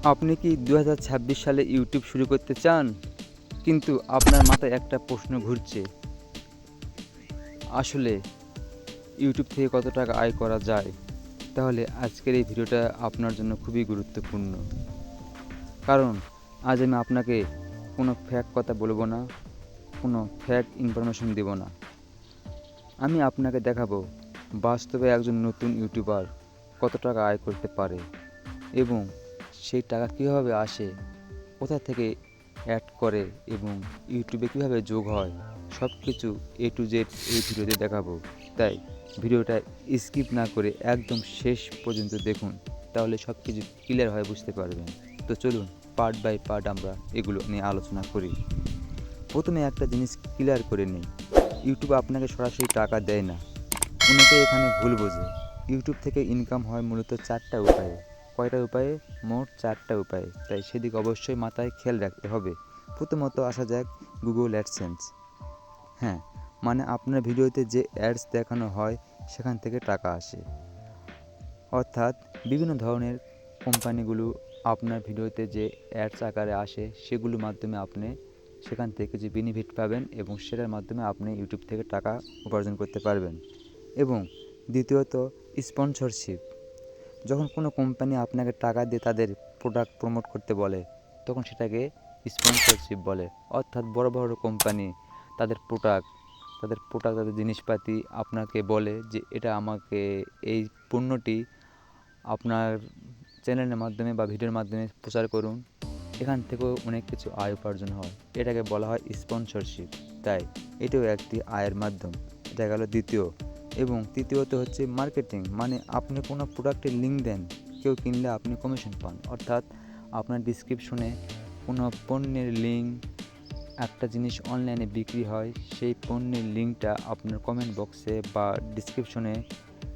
আপনি কি 2026 সালে ইউটিউব শুরু করতে চান, কিন্তু আপনার মাথায় একটা প্রশ্ন ঘুরছে, আসলে ইউটিউব থেকে কত টাকা আয় করা যায়? তাহলে আজকের এই ভিডিওটা আপনার জন্য খুবই গুরুত্বপূর্ণ। কারণ আজ আমি আপনাকে কোনো ফ্যাক কথা বলবো না, কোনো ফ্যাক ইনফরমেশন দেব না। আমি আপনাকে দেখাবো বাস্তবে একজন নতুন ইউটিউবার কত টাকা আয় করতে পারে এবং সেই টাকা কীভাবে আসে, কোথা থেকে অ্যাড করে এবং ইউটিউবে কীভাবে যোগ হয়, সব কিছু A to Z এই ভিডিওতে দেখাবো। তাই ভিডিওটা স্কিপ না করে একদম শেষ পর্যন্ত দেখুন, তাহলে সব কিছু ক্লিয়ার হয়ে বুঝতে পারবেন। তো চলুন পার্ট বাই পার্ট আমরা এগুলো নিয়ে আলোচনা করি। প্রথমে একটা জিনিস ক্লিয়ার করে নিই, ইউটিউব আপনাকে সরাসরি টাকা দেয় না। অনেকে এখানে ভুল বোঝে। ইউটিউব থেকে ইনকাম হয় মূলত 4টা উপায়ে। কয়টা উপায়ে? মোট 4টা উপায়ে। তাই সেদিকে অবশ্যই মাথায় খেয়াল রাখতে হবে। প্রথমত আসা যাক গুগল অ্যাডসেন্স। হ্যাঁ, মানে আপনার ভিডিওতে যে অ্যাডস দেখানো হয় সেখান থেকে টাকা আসে। অর্থাৎ বিভিন্ন ধরনের কোম্পানিগুলো আপনার ভিডিওতে যে অ্যাডস আকারে আসে সেগুলোর মাধ্যমে আপনি সেখান থেকে যে বেনিফিট পাবেন এবং সেটার মাধ্যমে আপনি ইউটিউব থেকে টাকা উপার্জন করতে পারবেন। এবং দ্বিতীয়ত স্পন্সরশিপ। যখন কোনো কোম্পানি আপনাকে টাকা দিয়ে তাদের প্রোডাক্ট প্রমোট করতে বলে তখন সেটাকে স্পন্সরশিপ বলে। অর্থাৎ বড় বড় কোম্পানি তাদের তাদের জিনিসপাতি আপনাকে বলে যে এটা আমাকে এই পণ্যটি আপনার চ্যানেলের মাধ্যমে বা ভিডিওর মাধ্যমে প্রচার করুন। এখান থেকেও অনেক কিছু আয় উপার্জন হয়, এটাকে বলা হয় স্পন্সরশিপ। তাই এটাও একটি আয়ের মাধ্যম। এটা গেল দ্বিতীয়। এবং তৃতীয়ত হচ্ছে মার্কেটিং, মানে আপনি কোনো প্রোডাক্টের লিঙ্ক দেন, কেউ কিনলে আপনি কমিশন পান। অর্থাৎ আপনার ডিসক্রিপশনে কোনো পণ্যের লিঙ্ক, একটা জিনিস অনলাইনে বিক্রি হয় সেই পণ্যের লিঙ্কটা আপনার কমেন্ট বক্সে বা ডিসক্রিপশনে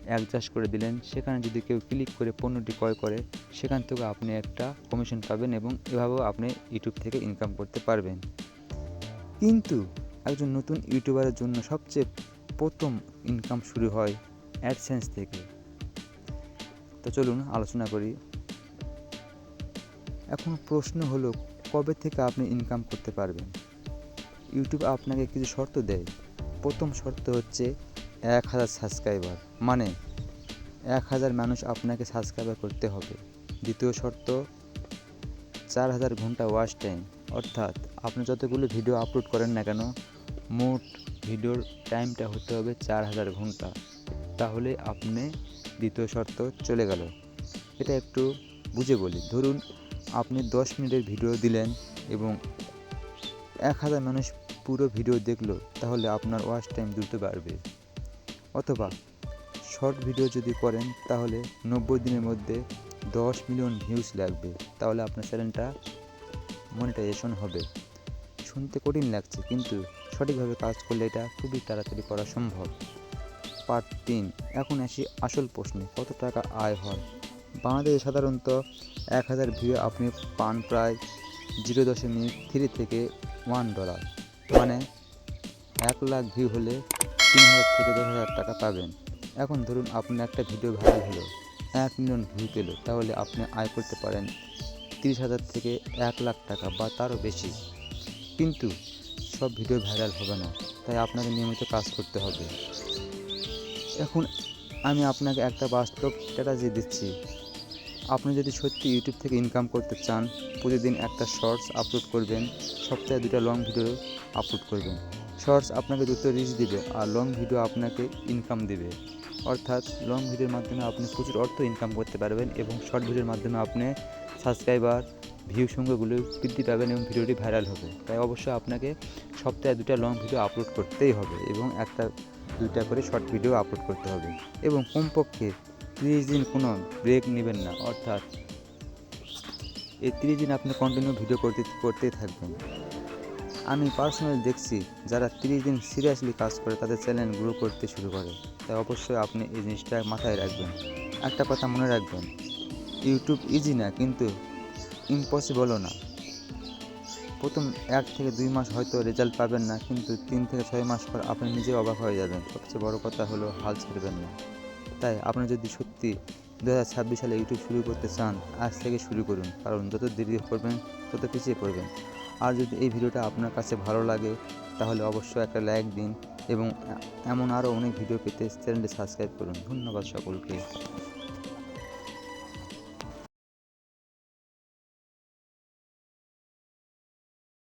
অ্যাডজাস্ট করে দিলেন। সেখানে যদি কেউ ক্লিক করে পণ্যটি ক্রয় করে সেখান থেকে আপনি একটা কমিশন পাবেন এবং এভাবেও আপনি ইউটিউব থেকে ইনকাম করতে পারবেন। কিন্তু একজন নতুন ইউটিউবারের জন্য সবচেয়ে প্রথম ইনকাম শুরু হয় অ্যাডসেন্স থেকে। তো চলুন আলোচনা করি। এখন প্রশ্ন হলো, কবে থেকে আপনি ইনকাম করতে পারবেন? ইউটিউব আপনাকে কিছু শর্ত দেয়। প্রথম শর্ত হচ্ছে 1000 সাবস্ক্রাইবার, মানে 1000 মানুষ আপনাকে সাবস্ক্রাইবার করতে হবে। দ্বিতীয় শর্ত 4000 ঘন্টা ওয়াচ টাইম, অর্থাৎ আপনি যতগুলো ভিডিও আপলোড করেন না কেন মোট ভিডিওর টাইমটা হতে হবে 4000 ঘন্টা, তাহলে আপনি দ্বিতীয় শর্ত চলে গেল। এটা একটু বুঝে বলি। ধরুন আপনি 10 মিনিটের ভিডিও দিলেন এবং 1000 মানুষ পুরো ভিডিও দেখলো, তাহলে আপনার ওয়াচ টাইম দ্রুত বাড়বে। অথবা শর্ট ভিডিও যদি করেন তাহলে 90 দিনের মধ্যে 10 মিলিয়ন ভিউজ লাগবে, তাহলে আপনার চ্যানেলটা মনিটাইজেশন হবে। শুনতে কঠিন লাগছে, কিন্তু সঠিকভাবে কাজ করলে এটা খুবই তাড়াতাড়ি করা সম্ভব। পার্ট 3। এখন আসি আসল প্রশ্নে, কত টাকা আয় হয়? বাংলাদেশে সাধারণত 1000 ভিউ আপনি পান প্রায় 0.3 থেকে $1, মানে 1 লাখ ভিউ হলে 3000 থেকে 10,000 টাকা পাবেন। এখন ধরুন আপনার একটা ভিডিও ভাইরাল হলো, 1 মিলিয়ন ভিউ পেল, তাহলে আপনি আয় করতে পারেন 30,000 থেকে 1 লাখ টাকা বা তারও বেশি। কিন্তু সব ভিডিও ভাইরাল হবে না, তাই আপনাকে নিয়মিত কাজ করতে হবে। এখন আমি আপনাকে একটা বাস্তব স্ট্র্যাটেজি দিচ্ছি। আপনি যদি সত্যি ইউটিউব থেকে ইনকাম করতে চান, প্রতিদিন একটা শর্টস আপলোড করবেন, সপ্তাহে 2টা লং ভিডিও আপলোড করবেন। শর্টস আপনাকে দ্রুত রিচ দিবে আর লং ভিডিও আপনাকে ইনকাম দিবে। অর্থাৎ লং ভিডিওর মাধ্যমে আপনি প্রচুর অর্থ ইনকাম করতে পারবেন এবং শর্ট ভিডিওর মাধ্যমে আপনি সাবস্ক্রাইবার, ভিউ সংখ্যাগুলো বৃদ্ধি পাবেন এবং ভিডিওটি ভাইরাল হবে। তাই অবশ্যই আপনাকে সপ্তাহে 2টা লং ভিডিও আপলোড করতেই হবে এবং 2টা করে শর্ট ভিডিও আপলোড করতে হবে এবং কমপক্ষে 30 দিন কোনো ব্রেক নেবেন না। অর্থাৎ এই 30 দিন আপনি কন্টিনিউ ভিডিও করতেই থাকবেন। আমি পার্সোনালি দেখছি যারা 30 দিন সিরিয়াসলি কাজ করে তাদের চ্যানেল গ্রো করতে শুরু করে। তাই অবশ্যই আপনি এই জিনিসটা মাথায় রাখবেন। একটা কথা মনে রাখবেন, ইউটিউব ইজি না, কিন্তু ইম্পসিবলও না। প্রথম 1 থেকে 2 মাস হয়তো রেজাল্ট পাবেন না, কিন্তু 3 থেকে 6 মাস পর আপনি নিজেই অবাক হয়ে যাবেন। সবচেয়ে বড় কথা হলো হাল ছাড়বেন না। তাই আপনি যদি সত্যি 2026 সালে ইউটিউব শুরু করতে চান, আজ থেকে শুরু করুন, কারণ যত দেরি করবেন তত পিছিয়ে পড়বেন। আর যদি এই ভিডিওটা আপনার কাছে ভালো লাগে তাহলে অবশ্যই একটা লাইক দিন এবং এমন আরও অনেক ভিডিও পেতে চ্যানেলটি সাবস্ক্রাইব করুন। ধন্যবাদ সকলকে।